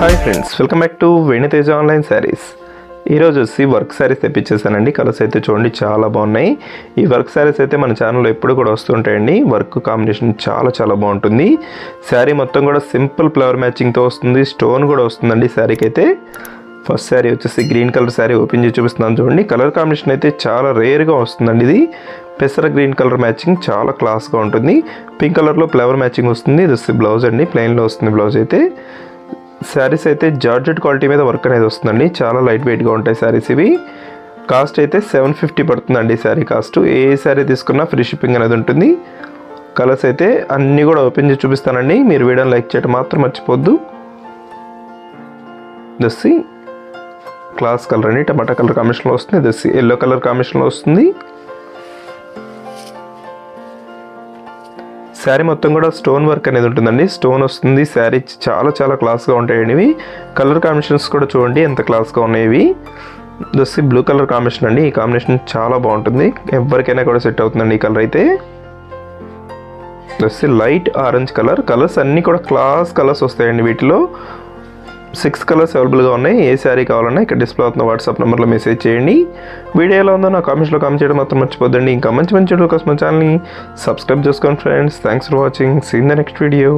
Hi friends, welcome back to వెను Teja online saris. ఈరోజు వచ్చి వర్క్ శారీస్ తెప్పించేసానండి. కలర్స్ అయితే చూడండి చాలా బాగున్నాయి. ఈ వర్క్ శారీస్ అయితే మన ఛానల్లో ఎప్పుడు కూడా వస్తుంటాయండి. వర్క్ కాంబినేషన్ చాలా చాలా బాగుంటుంది. శారీ మొత్తం కూడా సింపుల్ ఫ్లవర్ మ్యాచింగ్తో వస్తుంది. స్టోన్ కూడా వస్తుందండి శారీకి అయితే. ఫస్ట్ శారీ వచ్చేసి గ్రీన్ కలర్ శారీ ఓపెన్ చేసి చూపిస్తున్నాను చూడండి. కలర్ కాంబినేషన్ అయితే చాలా రేర్గా వస్తుందండి. ఇది పెసర గ్రీన్ కలర్ మ్యాచింగ్ చాలా క్లాస్గా ఉంటుంది. పింక్ కలర్లో ఫ్లవర్ మ్యాచింగ్ వస్తుంది. ఇది వచ్చి బ్లౌజ్ అండి, ప్లెయిన్లో వస్తుంది బ్లౌజ్ అయితే. శారీస్ అయితే జార్జెట్ క్వాలిటీ మీద వర్క్ అనేది వస్తుందండి. చాలా లైట్ వెయిట్గా ఉంటాయి శారీస్ ఇవి. కాస్ట్ అయితే 750 పడుతుందండి శారీ కాస్ట్. ఏ శారీ తీసుకున్నా ఫ్రీ షిప్పింగ్ అనేది ఉంటుంది. కలర్స్ అయితే అన్నీ కూడా ఓపెన్ చేసి చూపిస్తానండి. మీరు వీడియోని లైక్ చేయడం మాత్రం మర్చిపోద్దు. దస్సి క్లాస్ కలర్ అండి, టమాటా కలర్ కాంబినేషన్లో వస్తుంది. దస్సి ఎల్లో కలర్ కాంబినేషన్లో వస్తుంది. శారీ మొత్తం కూడా స్టోన్ వర్క్ అనేది ఉంటుందండి. స్టోన్ వస్తుంది. శారీ చాలా చాలా క్లాస్గా ఉంటాయండి ఇవి. కలర్ కాంబినేషన్స్ కూడా చూడండి ఎంత క్లాస్గా ఉన్నాయి ఇవి. దొస్సి బ్లూ కలర్ కాంబినేషన్ అండి. ఈ కాంబినేషన్ చాలా బాగుంటుంది, ఎవరికైనా కూడా సెట్ అవుతుందండి ఈ కలర్ అయితే. దొస్సి లైట్ ఆరెంజ్ కలర్. కలర్స్ అన్నీ కూడా క్లాస్ కలర్స్ వస్తాయండి. వీటిలో 6 కలర్స్ అవైలబుల్గా ఉన్నాయి. ఏ శారీ కావాలన్నా ఇక్కడ డిస్ప్లే అవుతున్న వాట్సాప్ నెంబర్లో మెసేజ్ చేయండి. వీడియో ఎలా ఉందో నా కామెంట్స్లో కామెంట్ చేయడం మాత్రం మర్చిపోద్దండి. ఇంకా మంచి మంచి వీడియో కోసం మన ఛానల్ని సబ్స్క్రైబ్ చేసుకోండి friends. Thanks for watching. See in the next video.